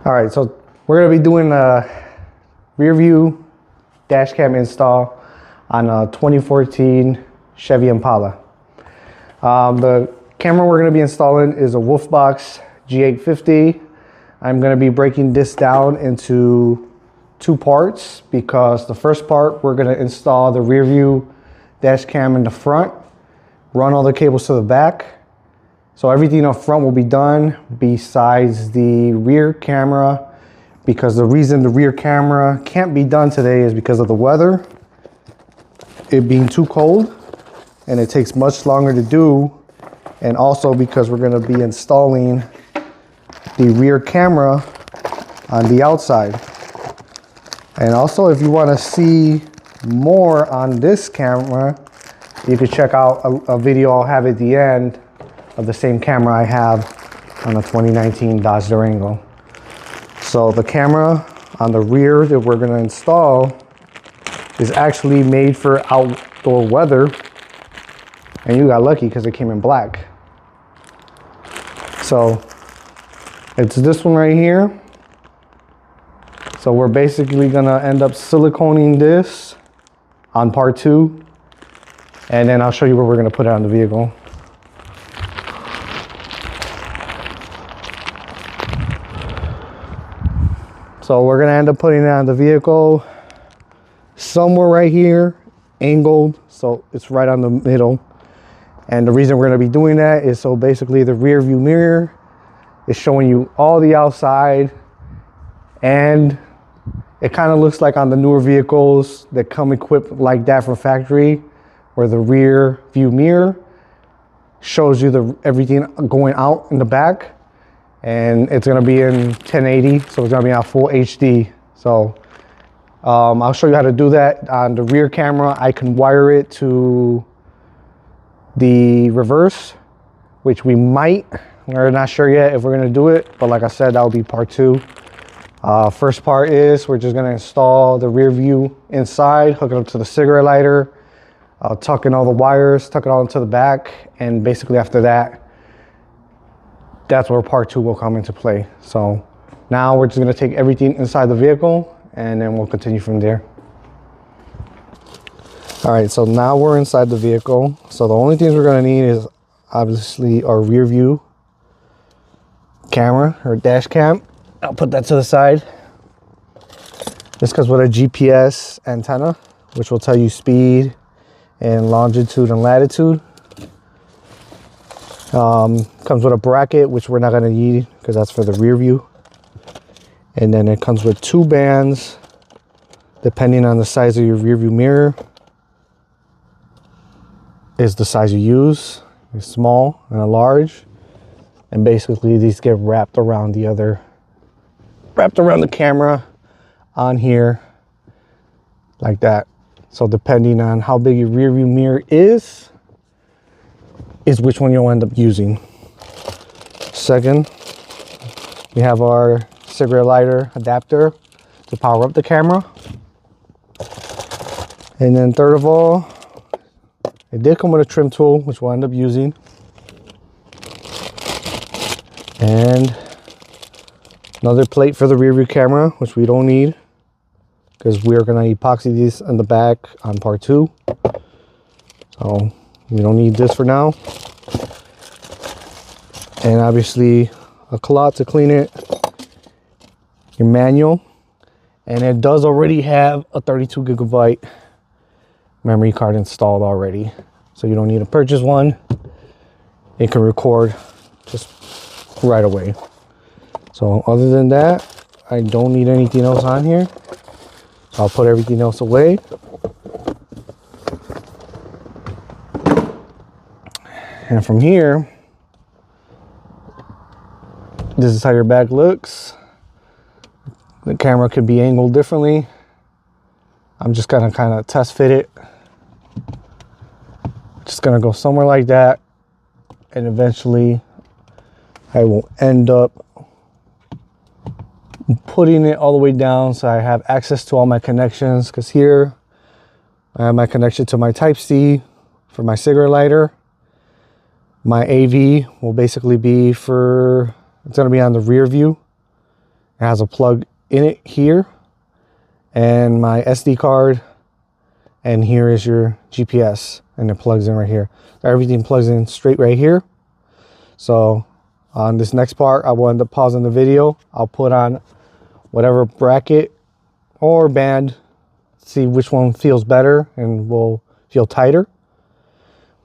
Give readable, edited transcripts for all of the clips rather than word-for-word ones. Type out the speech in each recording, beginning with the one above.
All right, so we're gonna be doing a rear view dash cam install on a 2014 Chevy Impala. The camera we're gonna be installing is a WolfBox G850. I'm gonna be breaking this down into two parts because the first part, we're gonna install the rear view dash cam in the front, run all the cables to the back. So everything up front will be done besides the rear camera, because the reason the rear camera can't be done today is because of the weather, it being too cold, and it takes much longer to do, and also because we're gonna be installing the rear camera on the outside. And also, if you wanna see more on this camera, you can check out a video I'll have at the end of the same camera I have on a 2019 Dodge Durango. So the camera on the rear that we're gonna install is actually made for outdoor weather, and you got lucky because it came in black. So it's this one right here. So we're basically gonna end up siliconing this on part 2, and then I'll show you where we're gonna put it on the vehicle. So we're gonna end up putting it on the vehicle somewhere right here, angled, so it's right on the middle. And the reason we're gonna be doing that is so basically the rear view mirror is showing you all the outside, and it kind of looks like on the newer vehicles that come equipped like that from factory, where the rear view mirror shows you everything going out in the back. And it's gonna be in 1080, so it's gonna be on full HD. So I'll show you how to do that. On the rear camera, I can wire it to the reverse, which we might. We're not sure yet if we're gonna do it, but like I said, that'll be part 2. First part is we're just gonna install the rear view inside, hook it up to the cigarette lighter, tuck in all the wires, tuck it all into the back, and basically after that, that's where part 2 will come into play. So now we're just gonna take everything inside the vehicle and then we'll continue from there. All right, so now we're inside the vehicle. So the only things we're gonna need is obviously our rear view camera or dash cam. I'll put that to the side. This comes with a GPS antenna, which will tell you speed and longitude and latitude. Comes with a bracket, which we're not going to need because that's for the rear view. And then it comes with 2 bands, depending on the size of your rear view mirror, is the size you use, a small and a large. And basically these get wrapped around the camera on here like that. So depending on how big your rear view mirror is which one you'll end up using. Second, we have our cigarette lighter adapter to power up the camera. And then third of all, it did come with a trim tool, which we'll end up using. And another plate for the rear view camera, which we don't need because we're gonna epoxy these in the back on part 2. So we don't need this for now. And obviously a cloth to clean it, your manual, and it does already have a 32 gigabyte memory card installed already. So you don't need to purchase one. It can record just right away. So other than that, I don't need anything else on here. So I'll put everything else away. And from here, this is how your back looks. The camera could be angled differently. I'm just gonna kind of test fit it. Just gonna go somewhere like that, and eventually I will end up putting it all the way down so I have access to all my connections, because here I have my connection to my Type-C for my cigarette lighter. My AV will basically be for, it's going to be on the rear view. It has a plug in it here, and my SD card, and here is your GPS, and it plugs in right here. Everything plugs in straight right here. So on this next part, I will end up pausing the video. I'll put on whatever bracket or band, see which one feels better and will feel tighter.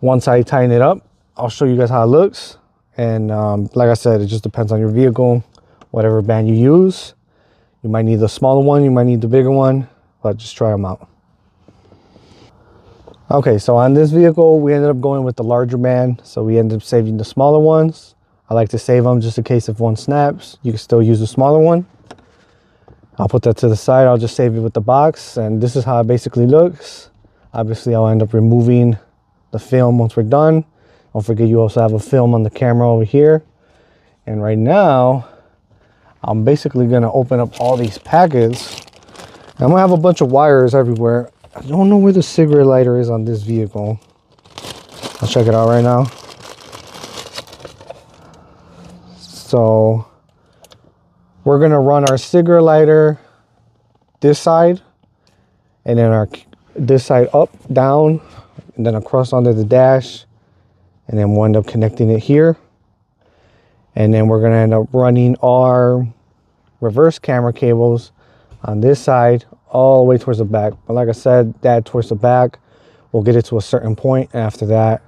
Once I tighten it up, I'll show you guys how it looks. And like I said, it just depends on your vehicle, whatever band you use. You might need the smaller one, you might need the bigger one, but just try them out. Okay, so on this vehicle, we ended up going with the larger band. So we ended up saving the smaller ones. I like to save them just in case if one snaps, you can still use the smaller one. I'll put that to the side. I'll just save it with the box. And this is how it basically looks. Obviously, I'll end up removing the film once we're done. Don't forget, you also have a film on the camera over here. And right now, I'm basically going to open up all these packets. I'm going to have a bunch of wires everywhere. I don't know where the cigarette lighter is on this vehicle. I'll check it out right now. So we're going to run our cigarette lighter this side, and then this side up, down, and then across under the dash, and then we'll end up connecting it here. And then we're going to end up running our reverse camera cables on this side all the way towards the back. But like I said, that towards the back, we'll get it to a certain point, and after that,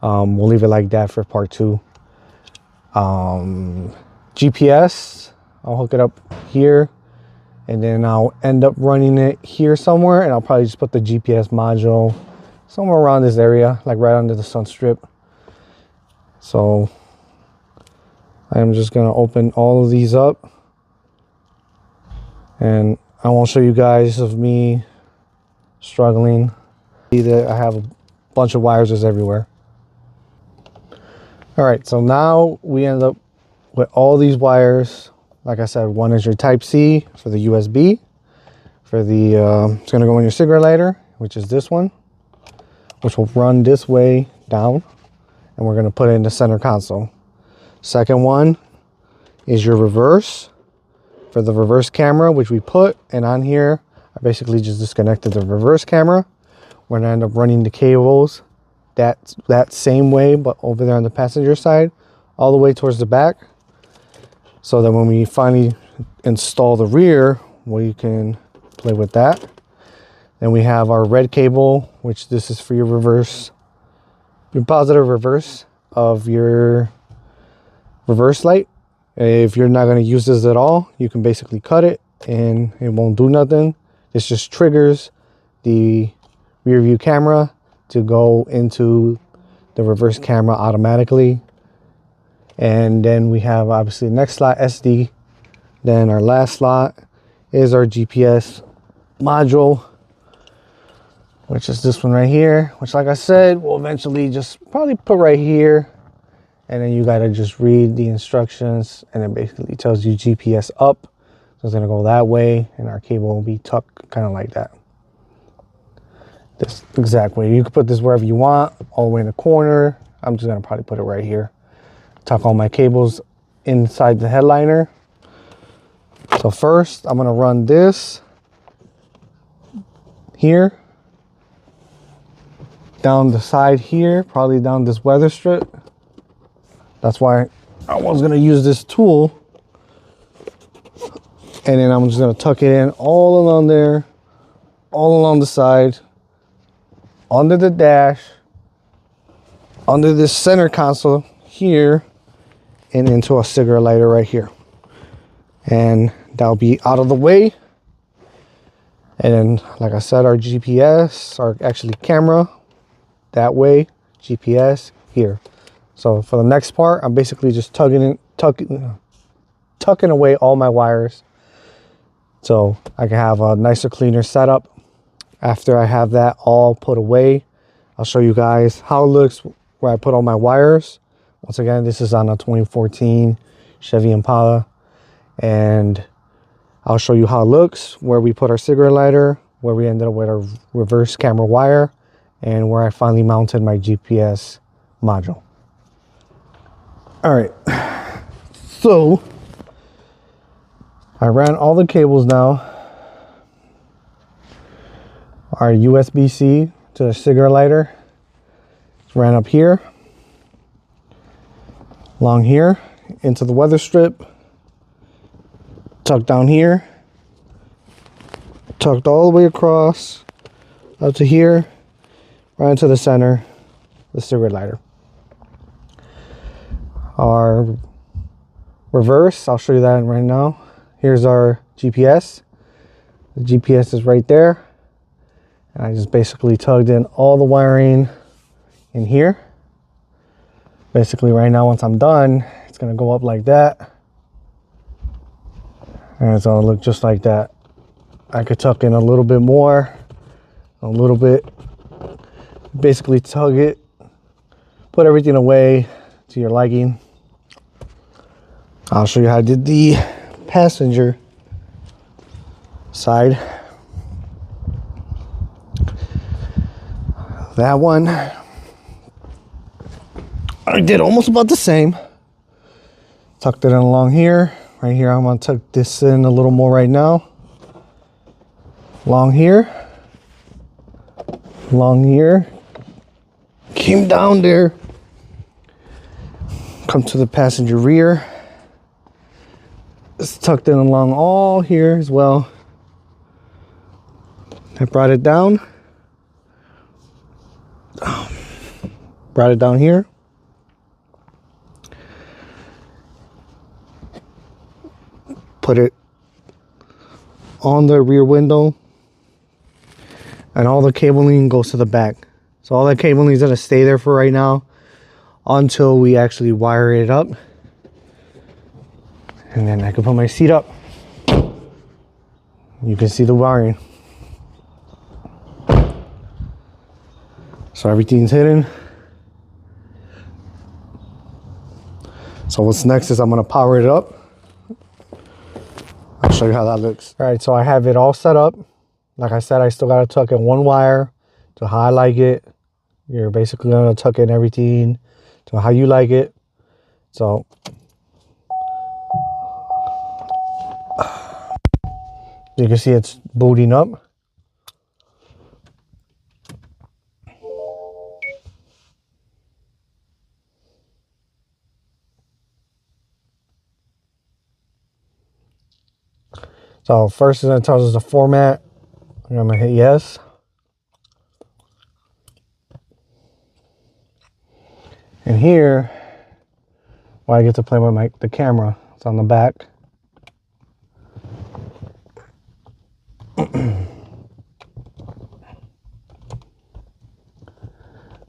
we'll leave it like that for part 2. GPS, I'll hook it up here, and then I'll end up running it here somewhere, and I'll probably just put the GPS module somewhere around this area, like right under the sun strip. So I'm just gonna open all of these up, and I won't show you guys of me struggling. See that I have a bunch of wires just everywhere. All right, so now we end up with all these wires. Like I said, one is your Type-C for the USB. For the, it's gonna go in your cigarette lighter, which is this one, which will run this way down, and we're gonna put it in the center console. Second one is your reverse for the reverse camera, which we put, and on here, I basically just disconnected the reverse camera. We're gonna end up running the cables that same way, but over there on the passenger side, all the way towards the back, so that when we finally install the rear, we can play with that. Then we have our red cable, which this is for your reverse, your positive reverse of your reverse light. If you're not going to use this at all, you can basically cut it and it won't do nothing. This just triggers the rear view camera to go into the reverse camera automatically. And then we have obviously the next slot, SD. Then our last slot is our GPS module, which is this one right here, which, like I said, we'll eventually just probably put right here. And then you gotta just read the instructions, and it basically tells you GPS up. So it's gonna go that way, and our cable will be tucked kind of like that. This exact way. You can put this wherever you want, all the way in the corner. I'm just gonna probably put it right here. Tuck all my cables inside the headliner. So first, I'm gonna run this here, down the side here, probably down this weather strip. That's why I was gonna use this tool. And then I'm just gonna tuck it in all along there, all along the side, under the dash, under this center console here, and into a cigarette lighter right here. And that'll be out of the way. And then, like I said, our GPS, our actually camera, that way, GPS here. So for the next part, I'm basically just tucking away all my wires, so I can have a nicer, cleaner setup. After I have that all put away, I'll show you guys how it looks where I put all my wires. Once again, this is on a 2014 Chevy Impala, and I'll show you how it looks, where we put our cigarette lighter, where we ended up with our reverse camera wire, and where I finally mounted my GPS module. All right, so I ran all the cables now. Our USB-C to the cigarette lighter ran up here, along here, into the weather strip, tucked down here, tucked all the way across up to here, right into the center, the cigarette lighter. Our reverse, I'll show you that right now. Here's our GPS. The GPS is right there. And I just basically tugged in all the wiring in here. Basically right now, once I'm done, it's gonna go up like that. And it's gonna look just like that. I could tuck in a little bit more, a little bit. Basically tug it, put everything away to your liking. I'll show you how I did the passenger side. That one, I did almost about the same. Tucked it in along here. Right here, I'm gonna tuck this in a little more right now. Along here. Along here. Came down there. Come to the passenger rear. It's tucked in along all here as well. I brought it down. Brought it down here. Put it on the rear window. And all the cabling goes to the back. So all that cabling is going to stay there for right now until we actually wire it up. And then I can put my seat up. You can see the wiring. So everything's hidden. So what's next is I'm gonna power it up. I'll show you how that looks. All right, so I have it all set up. Like I said, I still gotta tuck in one wire to how I like it. You're basically gonna tuck in everything to how you like it. So you can see it's booting up. So first it's gonna tell us the format. I'm gonna hit yes. And here, well, I get to play with the camera. It's on the back.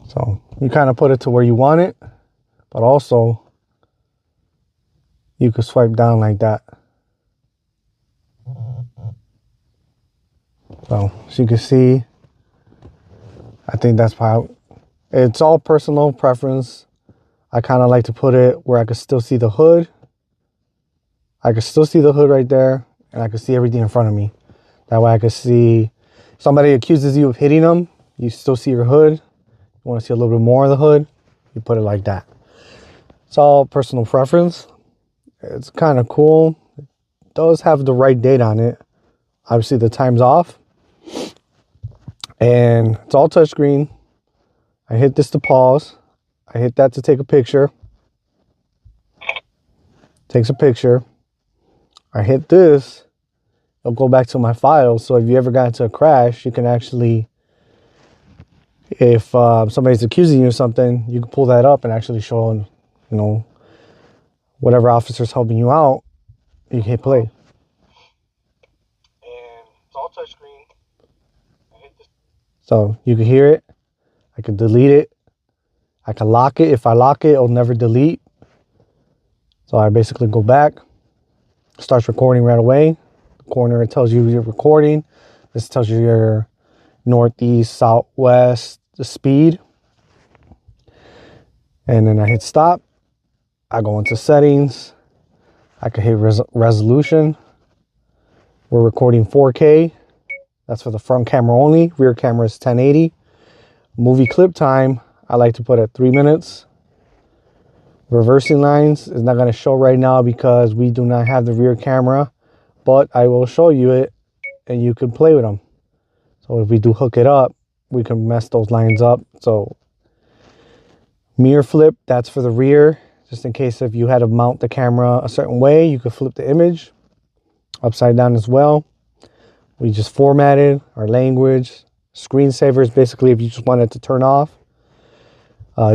So you kind of put it to where you want it, but also you could swipe down like that. So as you can see, I think that's how it's all personal preference. I kind of like to put it where I could still see the hood. I could still see the hood right there, and I could see everything in front of me. That way I could see, if somebody accuses you of hitting them, you still see your hood. You want to see a little bit more of the hood, you put it like that. It's all personal preference. It's kind of cool. It does have the right date on it. Obviously the time's off. And it's all touchscreen. I hit this to pause. I hit that to take a picture. Takes a picture. I hit this. It'll go back to my files. So if you ever got into a crash, you can actually, if somebody's accusing you of something, you can pull that up and actually show, you know, whatever officer's helping you out. You can hit play. And it's all touchscreen. So you can hear it. I can delete it. I can lock it. If I lock it, it'll never delete. So I basically go back. Starts recording right away. The corner, it tells you you're recording. This tells you your northeast, southwest, the speed. And then I hit stop. I go into settings. I can hit resolution. We're recording 4K. That's for the front camera only. Rear camera is 1080. Movie clip time, I like to put at 3 minutes. Reversing lines is not going to show right now because we do not have the rear camera, but I will show you it and you can play with them. So if we do hook it up, we can mess those lines up. So mirror flip, that's for the rear. Just in case if you had to mount the camera a certain way, you could flip the image upside down as well. We just formatted our language. Screensavers, basically if you just want it to turn off.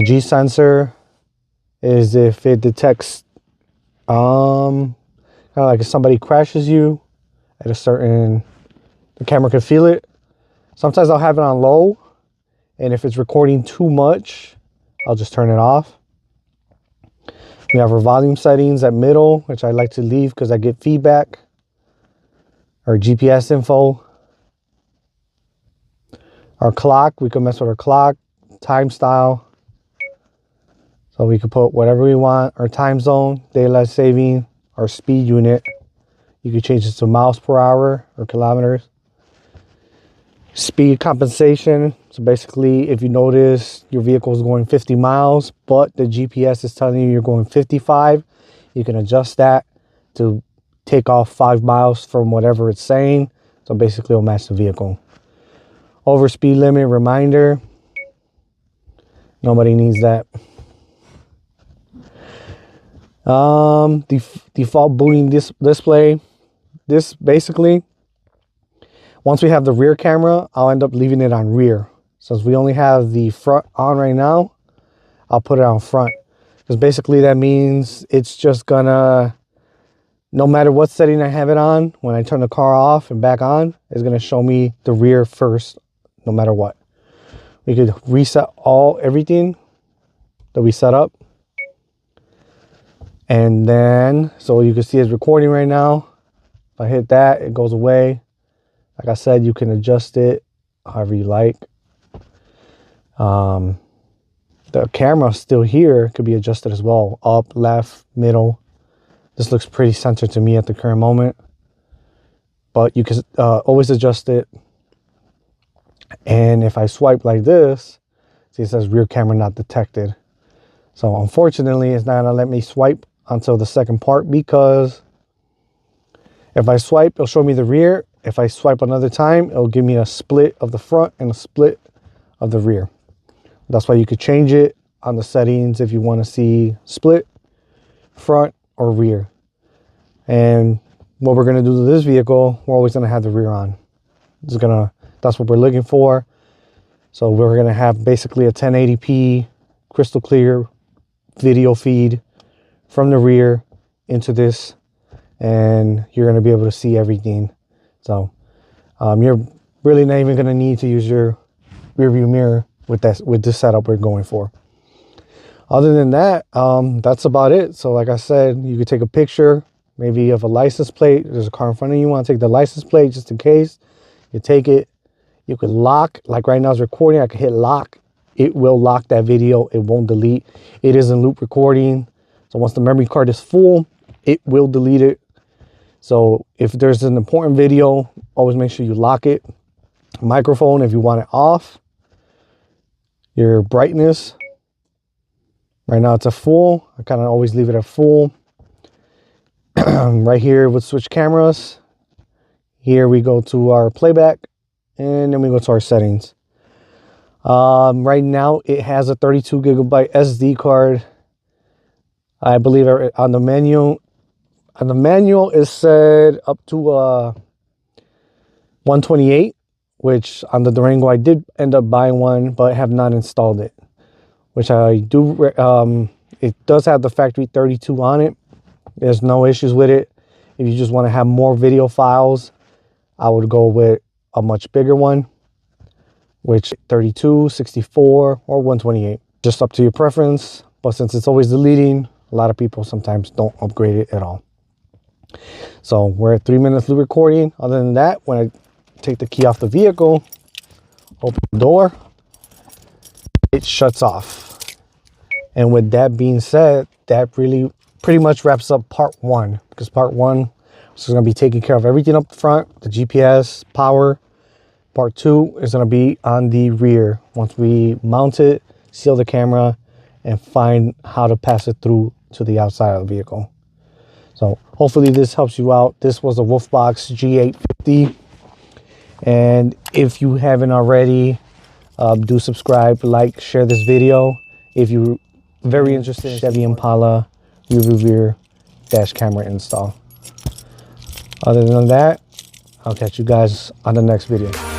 G sensor is if it detects kind of like if somebody crashes you at a certain, the camera can feel it. Sometimes I'll have it on low, and if it's recording too much, I'll just turn it off. We have our volume settings at middle, which I like to leave because I get feedback. Our GPS info. Our clock, we can mess with our clock. Time style. So we can put whatever we want. Our time zone, daylight saving, our speed unit. You can change this to miles per hour or kilometers. Speed compensation. So basically, if you notice your vehicle is going 50 miles, but the GPS is telling you you're going 55, you can adjust that to take off 5 miles from whatever it's saying. So basically, it'll match the vehicle. Over speed limit reminder. Nobody needs that. Default booting display. This basically, once we have the rear camera, I'll end up leaving it on rear. Since we only have the front on right now, I'll put it on front. Because basically that means it's just gonna, no matter what setting I have it on, when I turn the car off and back on, it's gonna show me the rear first, no matter what. We could reset everything that we set up. And then, so you can see it's recording right now. If I hit that, it goes away. Like I said, you can adjust it however you like. The camera still here could be adjusted as well. Up, left, middle. This looks pretty centered to me at the current moment. But you can always adjust it. And if I swipe like this, see it says rear camera not detected. So unfortunately, it's not gonna let me swipe until the second part, because if I swipe, it'll show me the rear. If I swipe another time, it'll give me a split of the front and a split of the rear. That's why you could change it on the settings if you want to see split, front, or rear. And what we're going to do to this vehicle, we're always going to have the rear on. That's what we're looking for. So we're going to have basically a 1080p crystal clear video feed from the rear into this, and you're going to be able to see everything. So you're really not even going to need to use your rear view mirror with this setup we're going for. Other than that, that's about it. So like I said, you could take a picture maybe of a license plate. There's a car in front of you, you want to take the license plate just in case. You take it, you could lock, like right now it's recording, I can hit lock. It will lock that video, it won't delete. It is in loop recording. So once the memory card is full, it will delete it. So if there's an important video, always make sure you lock it. Microphone, if you want it off. Your brightness. Right now it's at full. I kind of always leave it at full. Right here with switch cameras. Here we go to our playback, and then we go to our settings. Right now it has a 32 gigabyte SD card. I believe on the menu. On the manual it said up to 128, which on the Durango I did end up buying one, but have not installed it. Which I do. It does have the factory 32 on it. There's no issues with it. If you just want to have more video files, I would go with a much bigger one, which 32, 64, or 128. Just up to your preference. But since it's always deleting, a lot of people sometimes don't upgrade it at all. So we're at 3 minutes of recording. Other than that, when I take the key off the vehicle, open the door, it shuts off. And with that being said, that pretty much wraps up part 1, because part 1 is going to be taking care of everything up front, the GPS, power. Part 2 is going to be on the rear, once we mount it, seal the camera, and find how to pass it through to the outside of the vehicle. So hopefully this helps you out. This was a WolfBox G850. And if you haven't already, do subscribe, like, share this video. If you're very interested in Chevy Impala rear dash camera install. Other than that, I'll catch you guys on the next video.